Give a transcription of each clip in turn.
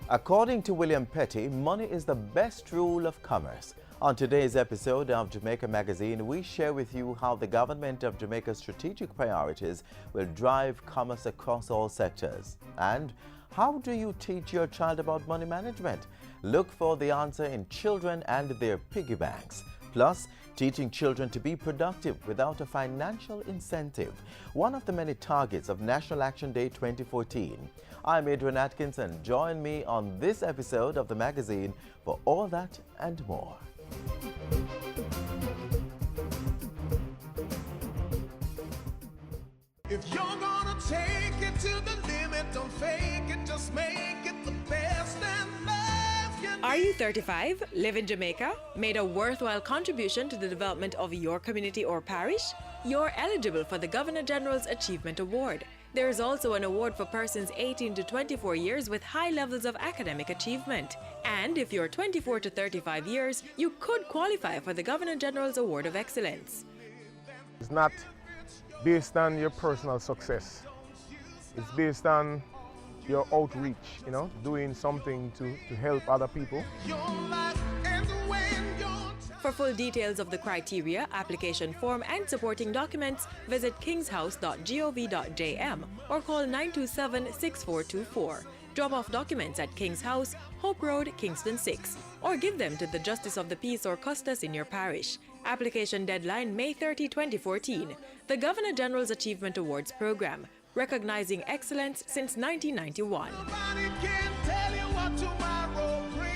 According to William Petty, money is the best rule of commerce. On today's episode of Jamaica Magazine, we share with you how the government of Jamaica's strategic priorities will drive commerce across all sectors. And how do you teach your child about money management? Look for the answer in Children and Their Piggy Banks. Plus, teaching children to be productive without a financial incentive, one of the many targets of National Action Day 2014. I'm Adrian Atkinson. Join me on this episode of the magazine for all that and more. If you're gonna take it to the limit, don't fake it, just make it the best and life you need. Are you 35, live in Jamaica, made a worthwhile contribution to the development of your community or parish? You're eligible for the Governor General's Achievement Award. There is also an award for persons 18 to 24 years with high levels of academic achievement. And if you're 24 to 35 years, you could qualify for the Governor General's Award of Excellence. It's not based on your personal success. It's based on your outreach, doing something to help other people. For full details of the criteria, application form and supporting documents, visit kingshouse.gov.jm or call 927-6424. Drop off documents at King's House, Hope Road, Kingston 6, or give them to the Justice of the Peace or Custos in your parish. Application deadline May 30, 2014. The Governor General's Achievement Awards Program, recognizing excellence since 1991. Nobody can tell you what tomorrow brings.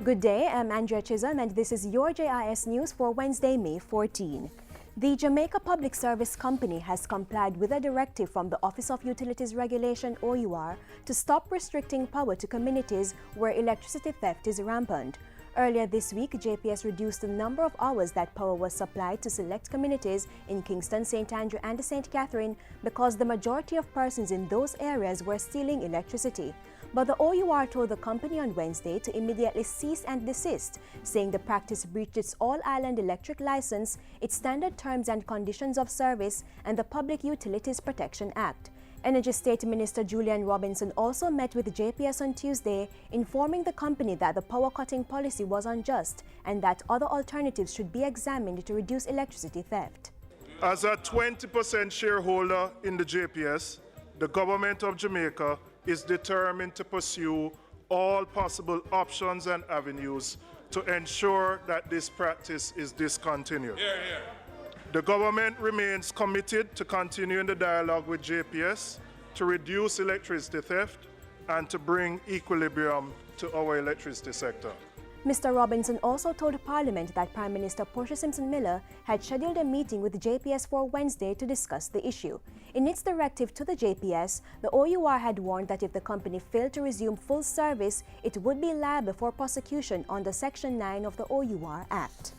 Good day, I'm Andrea Chisholm and this is your JIS News for Wednesday, May 14. The Jamaica Public Service Company has complied with a directive from the Office of Utilities Regulation (OUR) to stop restricting power to communities where electricity theft is rampant. Earlier this week, JPS reduced the number of hours that power was supplied to select communities in Kingston, St. Andrew and St. Catherine because the majority of persons in those areas were stealing electricity. But the OUR told the company on Wednesday to immediately cease and desist, saying the practice breached its all-island electric license, its standard terms and conditions of service, and the Public Utilities Protection Act. Energy State Minister Julian Robinson also met with JPS on Tuesday, informing the company that the power-cutting policy was unjust and that other alternatives should be examined to reduce electricity theft. As a 20% shareholder in the JPS, the government of Jamaica is determined to pursue all possible options and avenues to ensure that this practice is discontinued. The government remains committed to continuing the dialogue with JPS to reduce electricity theft and to bring equilibrium to our electricity sector. Mr. Robinson also told Parliament that Prime Minister Portia Simpson-Miller had scheduled a meeting with JPS for Wednesday to discuss the issue. In its directive to the JPS, the OUR had warned that if the company failed to resume full service, it would be liable for prosecution under Section 9 of the OUR Act.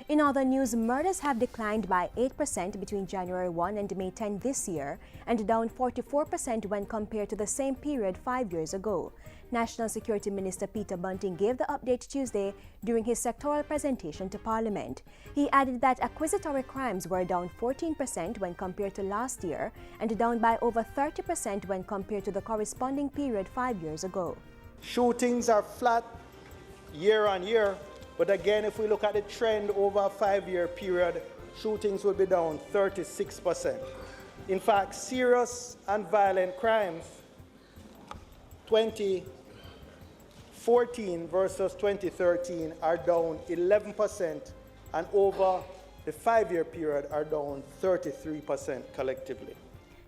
In other news, murders have declined by 8% between January 1 and May 10 this year, and down 44% when compared to the same period 5 years ago. National Security Minister Peter Bunting gave the update Tuesday during his sectoral presentation to Parliament. He added that accusatory crimes were down 14% when compared to last year, and down by over 30% when compared to the corresponding period 5 years ago. Shootings are flat year on year. But again, if we look at the trend over a 5-year period, shootings will be down 36%. In fact, serious and violent crimes, 2014 versus 2013, are down 11%, and over the 5-year period are down 33% collectively.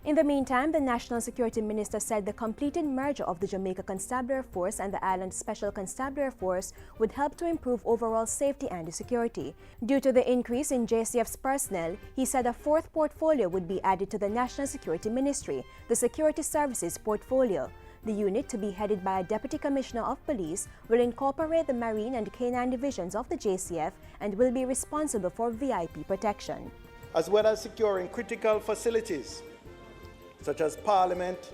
In the meantime, the National Security Minister said the completed merger of the Jamaica Constabulary Force and the Island Special Constabulary Force would help to improve overall safety and security. Due to the increase in JCF's personnel, he said a fourth portfolio would be added to the National Security Ministry, the Security Services Portfolio. The unit, to be headed by a Deputy Commissioner of Police, will incorporate the Marine and Canine divisions of the JCF and will be responsible for VIP protection. As well as securing critical facilities such as Parliament,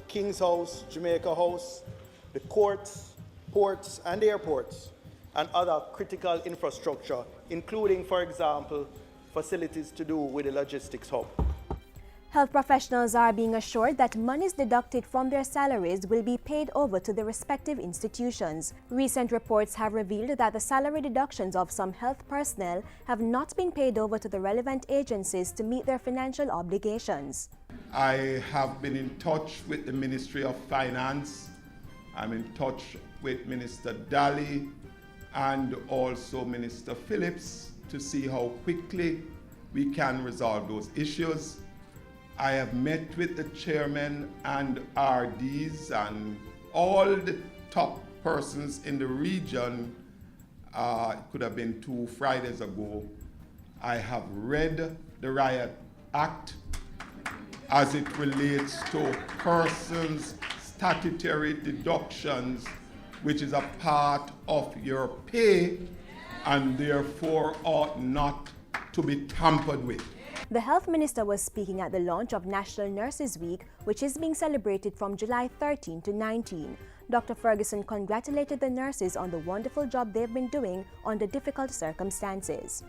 King's House, Jamaica House, the courts, ports and airports, and other critical infrastructure, including, for example, facilities to do with the logistics hub. Health professionals are being assured that monies deducted from their salaries will be paid over to the respective institutions. Recent reports have revealed that the salary deductions of some health personnel have not been paid over to the relevant agencies to meet their financial obligations. I have been in touch with the Ministry of Finance. I'm in touch with Minister Daly and also Minister Phillips to see how quickly we can resolve those issues. I have met with the chairman and RDs and all the top persons in the region. It could have been 2 Fridays ago. I have read the Riot Act as it relates to persons' statutory deductions, which is a part of your pay and therefore ought not to be tampered with. The health minister was speaking at the launch of National Nurses Week, which is being celebrated from July 13 to 19. Dr. Ferguson congratulated the nurses on the wonderful job they've been doing under difficult circumstances.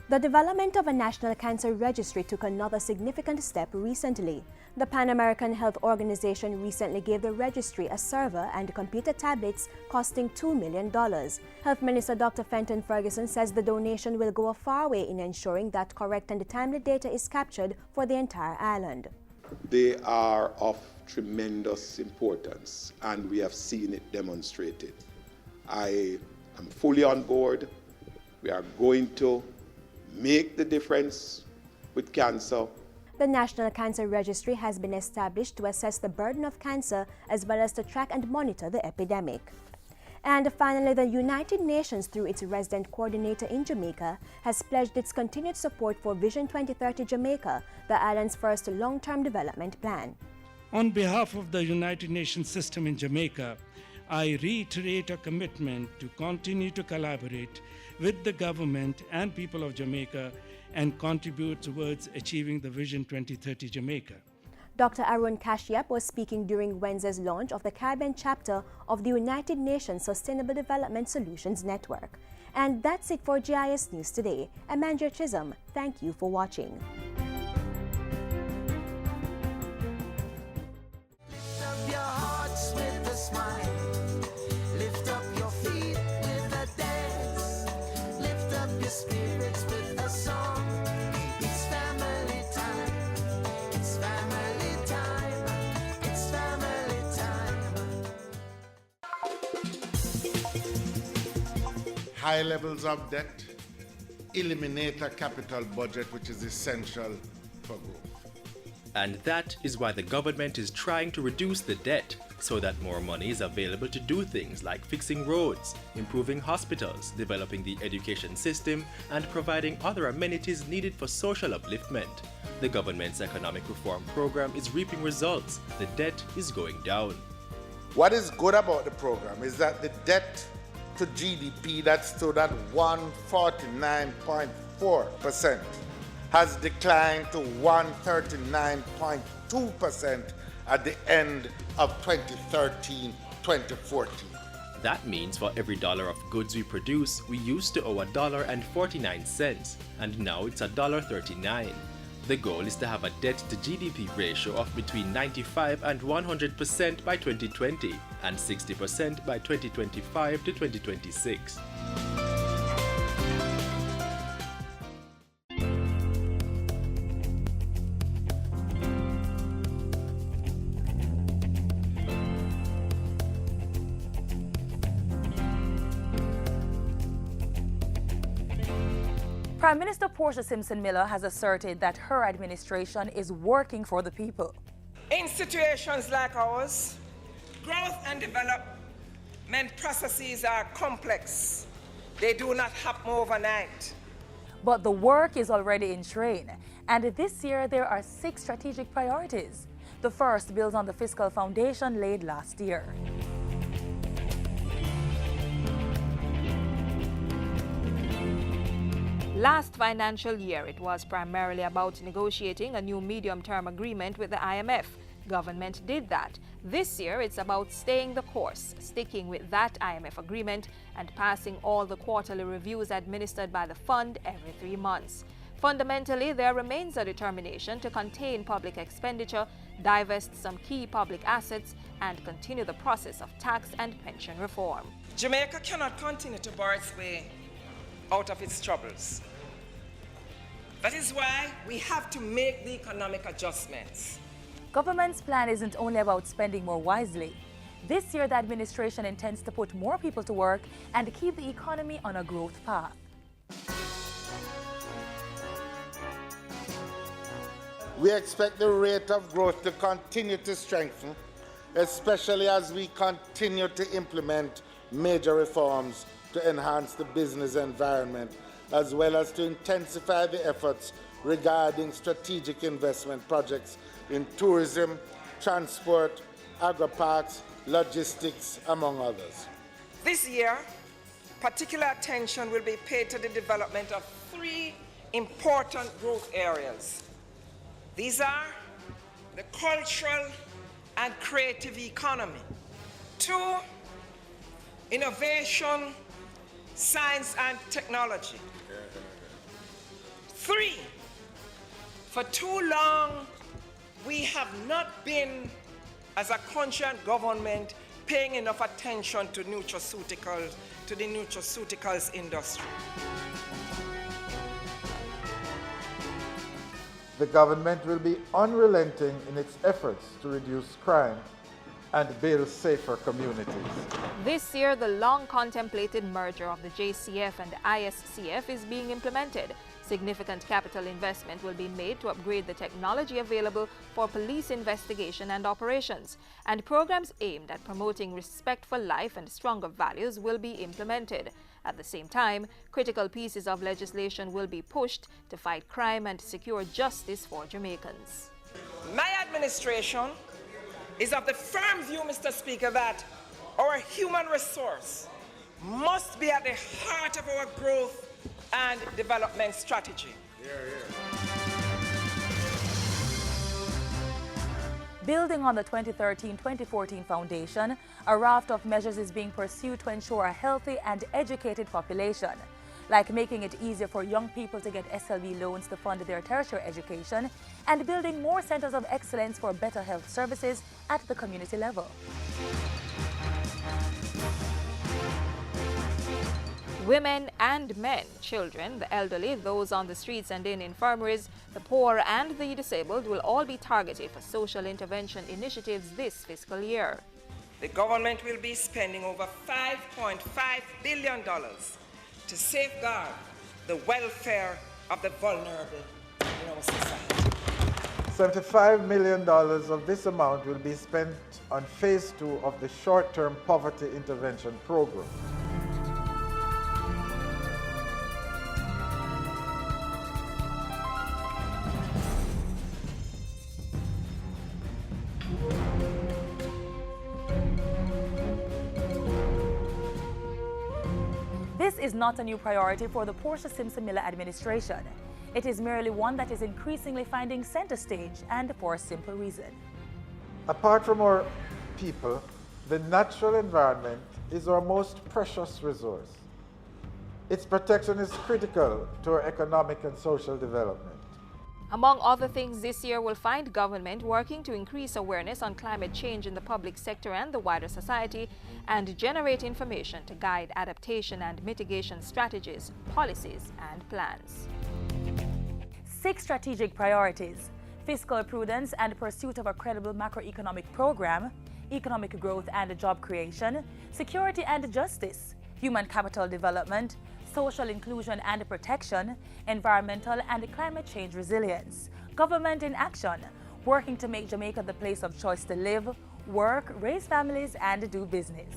The development of a national cancer registry took another significant step recently. The Pan American Health Organization recently gave the registry a server and computer tablets costing $2 million. Health Minister Dr. Fenton Ferguson says the donation will go a far way in ensuring that correct and timely data is captured for the entire island. They are of tremendous importance, and we have seen it demonstrated. I am fully on board. We are going to make the difference with cancer. The National Cancer Registry has been established to assess the burden of cancer as well as to track and monitor the epidemic. And finally, the United Nations, through its resident coordinator in Jamaica, has pledged its continued support for Vision 2030 Jamaica, the island's first long-term development plan. On behalf of the United Nations system in Jamaica, I reiterate a commitment to continue to collaborate with the government and people of Jamaica and contribute towards achieving the Vision 2030 Jamaica. Dr. Arun Kashyap was speaking during Wednesday's launch of the Caribbean chapter of the United Nations Sustainable Development Solutions Network. And that's it for GIS News today. I'm Andrea Chisholm. Thank you for watching. Lift up your hearts with a smile. Lift up your feet with a dance. Lift up your spirits with a song. It's family time. It's family time. It's family time. High levels of debt eliminate a capital budget, which is essential for growth. And that is why the government is trying to reduce the debt so that more money is available to do things like fixing roads, improving hospitals, developing the education system, and providing other amenities needed for social upliftment. The government's economic reform program is reaping results. The debt is going down. What is good about the program is that the debt to GDP that stood at 149.4% has declined to 139.2% at the end of 2013-2014. That means for every dollar of goods we produce, we used to owe $1.49, and now it's $1.39. The goal is to have a debt to GDP ratio of between 95 and 100% by 2020 and 60% by 2025 to 2026. Prime Minister Portia Simpson Miller has asserted that her administration is working for the people. In situations like ours, growth and development processes are complex. They do not happen overnight. But the work is already in train, and this year there are 6 strategic priorities. The first builds on the fiscal foundation laid last year. Last financial year, it was primarily about negotiating a new medium-term agreement with the IMF. Government did that. This year, it's about staying the course, sticking with that IMF agreement and passing all the quarterly reviews administered by the fund every 3 months. Fundamentally, there remains a determination to contain public expenditure, divest some key public assets, and continue the process of tax and pension reform. Jamaica cannot continue to bar its way out of its troubles. That is why we have to make the economic adjustments. Government's plan isn't only about spending more wisely. This year, the administration intends to put more people to work and keep the economy on a growth path. We expect the rate of growth to continue to strengthen, especially as we continue to implement major reforms to enhance the business environment, as well as to intensify the efforts regarding strategic investment projects in tourism, transport, agri-parks, logistics, among others. This year, particular attention will be paid to the development of 3 important growth areas. These are the cultural and creative economy. 2, innovation, science and technology. 3, for too long, we have not been, as a country and government, paying enough attention to nutraceuticals, to the nutraceuticals industry. The government will be unrelenting in its efforts to reduce crime and build safer communities. This year, the long-contemplated merger of the JCF and ISCF is being implemented. Significant capital investment will be made to upgrade the technology available for police investigation and operations, and programs aimed at promoting respect for life and stronger values will be implemented. At the same time, critical pieces of legislation will be pushed to fight crime and secure justice for Jamaicans. My administration is of the firm view, Mr. Speaker, that our human resource must be at the heart of our growth and development strategy. Building on the 2013-2014 foundation, a raft of measures is being pursued to ensure a healthy and educated population, like making it easier for young people to get SLB loans to fund their tertiary education and building more centers of excellence for better health services at the community level. Women and men, children, the elderly, those on the streets and in infirmaries, the poor and the disabled will all be targeted for social intervention initiatives this fiscal year. The government will be spending over $5.5 billion to safeguard the welfare of the vulnerable in our society. $75 million of this amount will be spent on Phase 2 of the short-term poverty intervention program. This is not a new priority for the Portia Simpson-Miller administration. It is merely one that is increasingly finding center stage, and for a simple reason. Apart from our people, the natural environment is our most precious resource. Its protection is critical to our economic and social development. Among other things, this year will find government working to increase awareness on climate change in the public sector and the wider society, and generate information to guide adaptation and mitigation strategies, policies, and plans. 6 strategic priorities: fiscal prudence and pursuit of a credible macroeconomic program, economic growth and job creation, security and justice, human capital development, social inclusion and protection, environmental and climate change resilience. Government in action, working to make Jamaica the place of choice to live, work, raise families, and do business.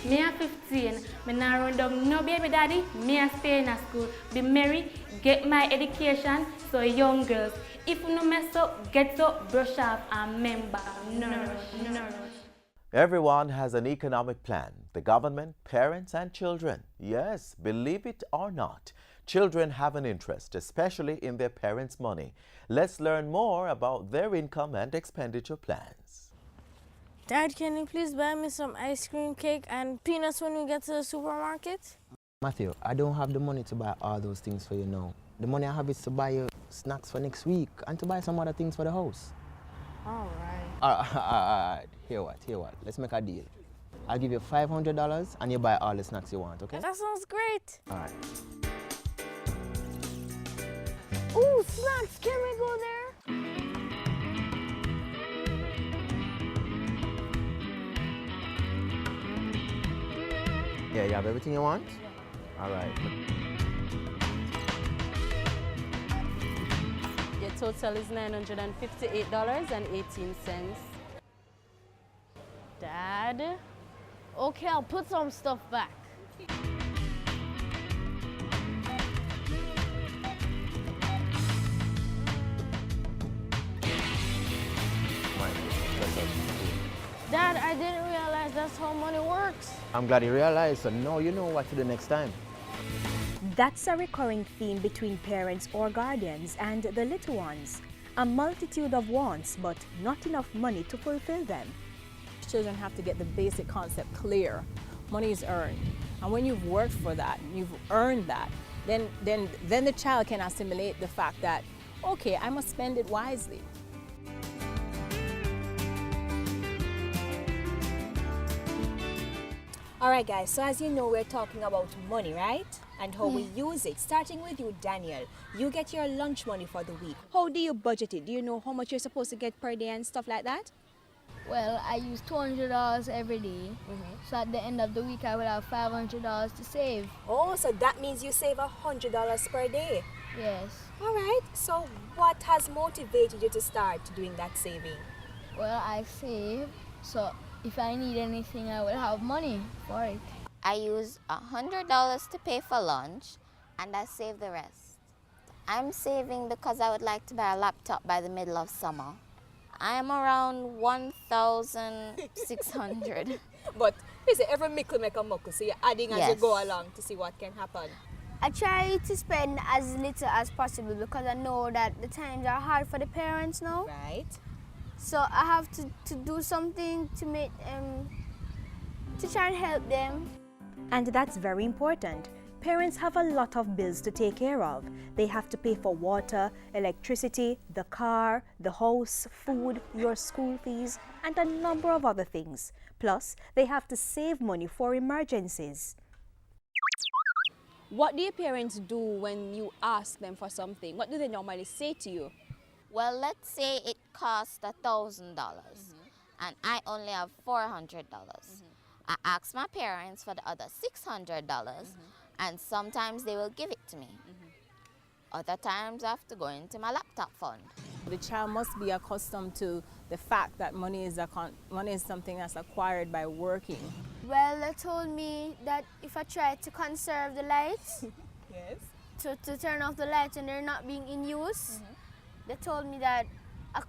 Me a 15. Me not run down no baby daddy. Me a stay in a school. Be married, get my education. So young girls, if you no mess up, get up, brush off, and remember, no rush. Everyone has an economic plan. The government, parents and children. Yes, believe it or not, children have an interest, especially in their parents' money. Let's learn more about their income and expenditure plans. Dad, can you please buy me some ice cream, cake, and peanuts when we get to the supermarket? Matthew, I don't have the money to buy all those things for you now. The money I have is to buy you snacks for next week and to buy some other things for the house. All right. All right. Hear what? Let's make a deal. I'll give you $500 and you buy all the snacks you want, okay? That sounds great. All right. Ooh, snacks, can we go there? Yeah, you have everything you want? All right. Your total is $958.18. Dad? Okay, I'll put some stuff back. Dad, I didn't realize that's how money works. I'm glad you realized, so now you know what to do next time. That's a recurring theme between parents or guardians and the little ones. A multitude of wants, but not enough money to fulfill them. Children have to get the basic concept clear. Money is earned. And when you've worked for that, you've earned that, then the child can assimilate the fact that, okay, I must spend it wisely. All right, guys, so as you know, we're talking about money, right? And how we use it. Starting with you, Daniel. You get your lunch money for the week. How do you budget it? Do you know how much you're supposed to get per day and stuff like that? Well, I use $200 every day. So at the end of the week, I will have $500 to save. Oh, so that means you save $100 per day? Yes. All right. So what has motivated you to start doing that saving? Well, I save, so if I need anything, I will have money for it. I use $100 to pay for lunch, and I save the rest. I'm saving because I would like to buy a laptop by the middle of summer. I am around 1,600. But is it every mickle make a muckle? So you're adding as you Yes. go along to see what can happen. I try to spend as little as possible because I know that the times are hard for the parents now. Right. So I have to do something to make to try and help them. And that's very important. Parents have a lot of bills to take care of. They have to pay for water, electricity, the car, the house, food, your school fees, and a number of other things. Plus, they have to save money for emergencies. What do your parents do when you ask them for something? What do they normally say to you? Well, let's say it costs $1,000 and I only have $400. I ask my parents for the other $600 and sometimes they will give it to me. Other times I have to go into my laptop fund. The child must be accustomed to the fact that money is something that's acquired by working. Well, they told me that if I try to conserve the lights, Yes. to turn off the lights when they're not being in use, they told me that they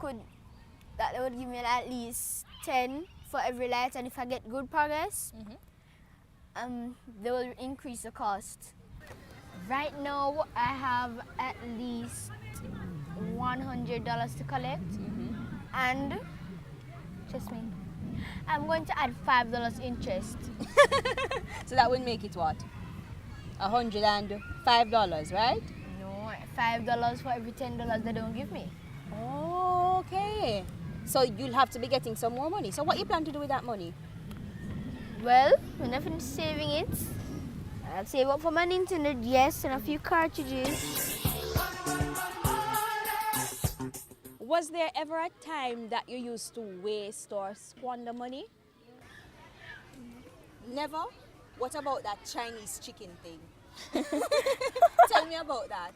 would give me at least 10 for every light, and if I get good progress, they will increase the cost. Right now, I have at least $100 to collect, and trust me, I'm going to add $5 interest. So that would make it what? $105, right? No, $5 for every $10 they don't give me. Oh, okay. So you'll have to be getting some more money. So what you plan to do with that money? Well, when I finish saving it, I'll save up for my Nintendo DS and a few cartridges. Was there ever a time that you used to waste or squander money? Never? What about that Chinese chicken thing? Tell me about that.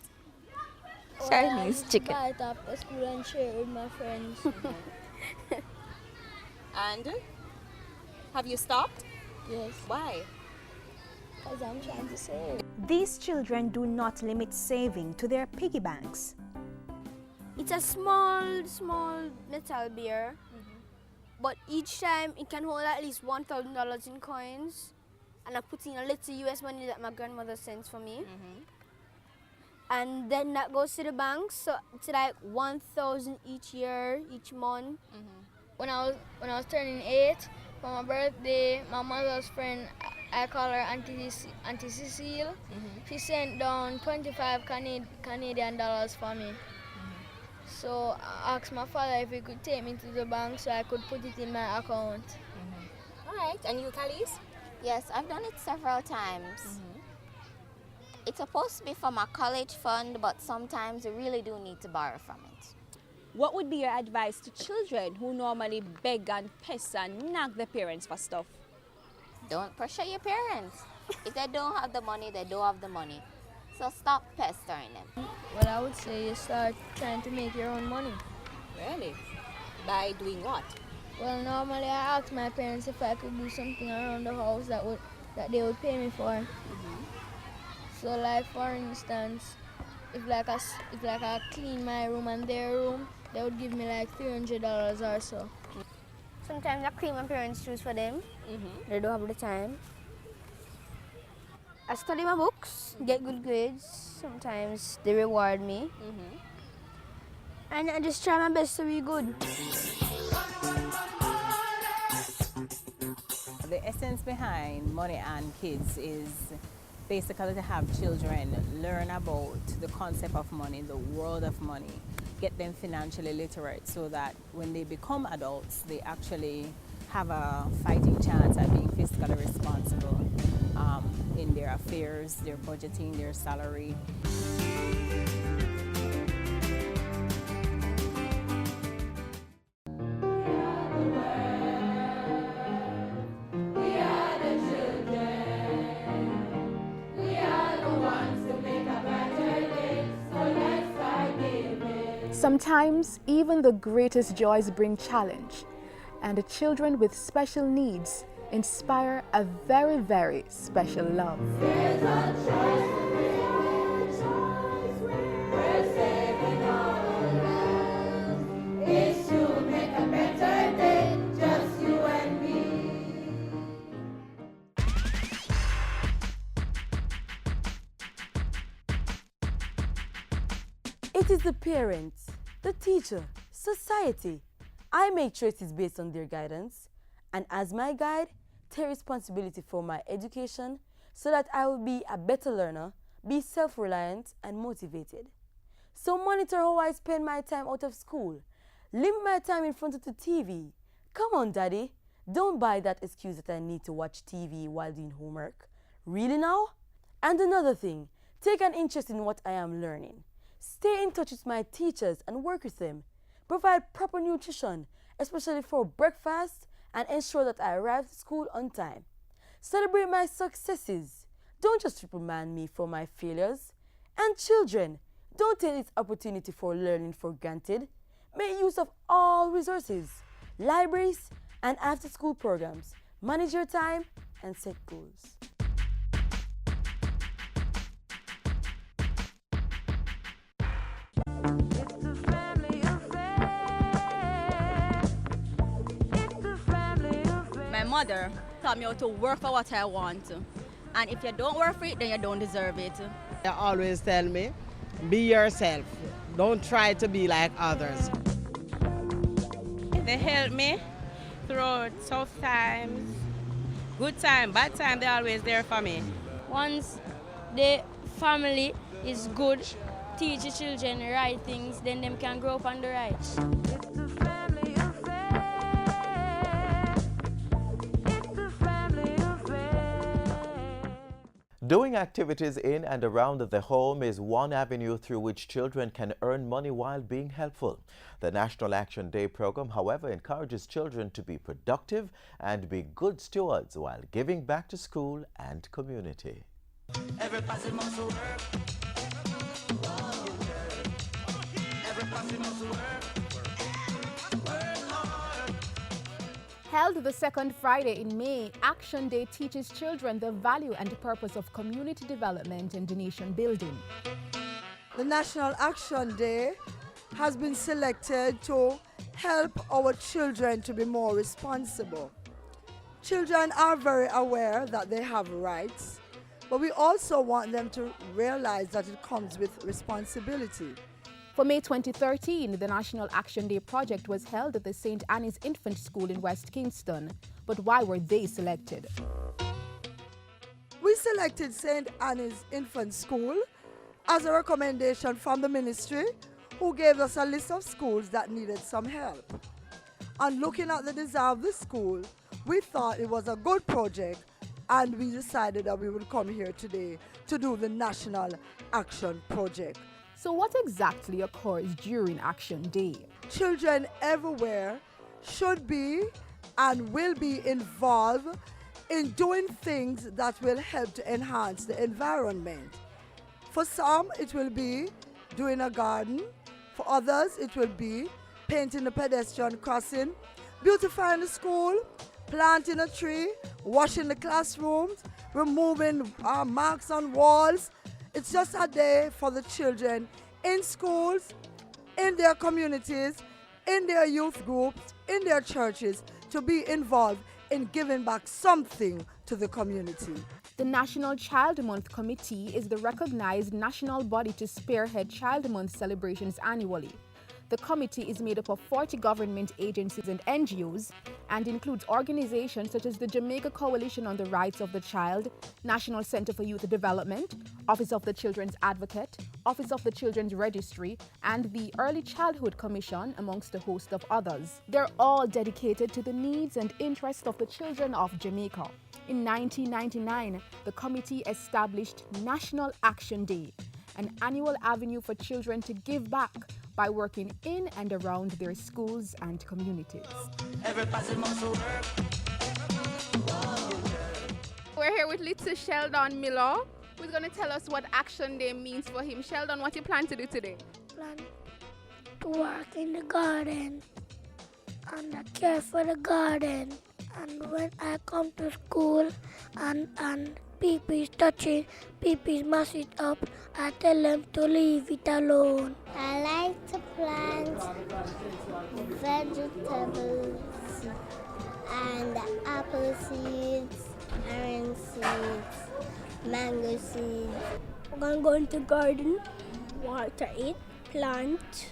Chinese chicken. I buy it after school and share it with my friends. And have you stopped? Yes. Why? Because I'm trying to save. These children do not limit saving to their piggy banks. It's a small metal beer, but each time it can hold at least $1,000 in coins, and I put in a little US money that my grandmother sends for me. And then that goes to the bank, so it's like 1,000 each year, each month. When I was turning 8 for my birthday, my mother's friend, I call her Auntie Cecile, she sent down 25 Canadian dollars for me. So I asked my father if he could take me to the bank so I could put it in my account. All right, and you, Khalees? Yes, I've done it several times. It's supposed to be for my college fund, but sometimes you really do need to borrow from it. What would be your advice to children who normally beg and pester and nag their parents for stuff? Don't pressure your parents. If they don't have the money, they don't have the money. So stop pestering them. Well, I would say you start trying to make your own money. Really? By doing what? Well, normally I ask my parents if I could do something around the house that they would pay me for. So, like for instance, if I clean my room and their room, they would give me like $300 or so. Sometimes I clean my parents' shoes for them. They don't have the time. I study my books, get good grades. Sometimes they reward me. And I just try my best to be good. The essence behind Money and Kids is basically to have children learn about the concept of money, the world of money, get them financially literate so that when they become adults, they actually have a fighting chance at being fiscally responsible in their affairs, their budgeting, their salary. Sometimes even the greatest joys bring challenge, and the children with special needs inspire a very, very special love. It is the parents, the teacher, society. I make choices based on their guidance, and as my guide, take responsibility for my education so that I will be a better learner, be self-reliant and motivated. So monitor how I spend my time out of school. Limit my time in front of the TV. Come on, Daddy. Don't buy that excuse that I need to watch TV while doing homework. Really now? And another thing, take an interest in what I am learning. Stay in touch with my teachers and work with them. Provide proper nutrition, especially for breakfast, and ensure that I arrive to school on time. Celebrate my successes. Don't just reprimand me for my failures. And children, don't take this opportunity for learning for granted. Make use of all resources, libraries, and after-school programs. Manage your time and set goals. My mother taught me how to work for what I want. And if you don't work for it, then you don't deserve it. They always tell me, be yourself. Don't try to be like others. They help me through tough times, good time, bad time, they're always there for me. Once the family is good, teach the children the right things, then them can grow up on the right. Doing activities in and around the home is one avenue through which children can earn money while being helpful. The National Action Day program, however, encourages children to be productive and be good stewards while giving back to school and community. Everybody must work. Everybody must work. Work hard. Held the second Friday in May, Action Day teaches children the value and purpose of community development and nation building. The National Action Day has been selected to help our children to be more responsible. Children are very aware that they have rights, but we also want them to realize that it comes with responsibility. For May 2013, the National Action Day project was held at the St. Anne's Infant School in West Kingston. But why were they selected? We selected St. Anne's Infant School as a recommendation from the ministry, who gave us a list of schools that needed some help. And looking at the desire of the school, we thought it was a good project, and we decided that we would come here today to do the National Action Project. So what exactly occurs during Action Day? Children everywhere should be and will be involved in doing things that will help to enhance the environment. For some, it will be doing a garden. For others, it will be painting the pedestrian crossing, beautifying the school, planting a tree, washing the classrooms, removing marks on walls. It's just a day for the children in schools, in their communities, in their youth groups, in their churches, to be involved in giving back something to the community. The National Child Month Committee is the recognized national body to spearhead Child Month celebrations annually. The committee is made up of 40 government agencies and NGOs and includes organizations such as the Jamaica Coalition on the Rights of the Child, National Center for Youth Development, Office of the Children's Advocate, Office of the Children's Registry, and the Early Childhood Commission, amongst a host of others. They're all dedicated to the needs and interests of the children of Jamaica. In 1999, the committee established National Action Day, an annual avenue for children to give back by working in and around their schools and communities. We're here with little Sheldon Miller, who's going to tell us what Action Day means for him. Sheldon, what you plan to do today? Plan to work in the garden and I care for the garden. And when I come to school and people is touching, people mess it up, I tell them to leave it alone. I like to plant vegetables and apple seeds, orange seeds, mango seeds. I'm going to go into the garden, water it, plant,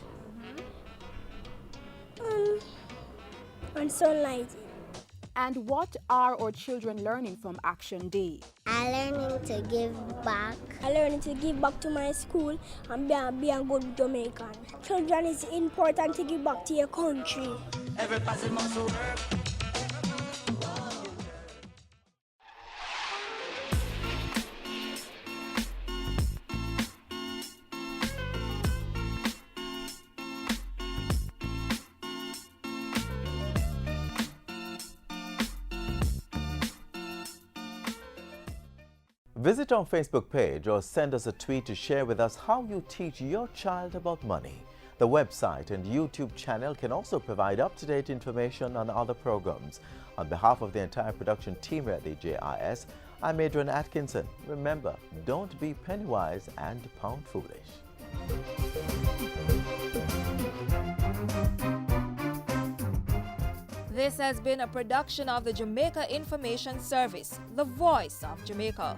and sunlight it. And what are our children learning from Action Day? I'm learning to give back. I'm learning to give back to my school and be a good Jamaican. Children, it's important to give back to your country. Everybody must work. Visit our Facebook page or send us a tweet to share with us how you teach your child about money. The website and YouTube channel can also provide up-to-date information on other programs. On behalf of the entire production team at the JIS, I'm Adrian Atkinson. Remember, don't be penny-wise and pound-foolish. This has been a production of the Jamaica Information Service, the voice of Jamaica.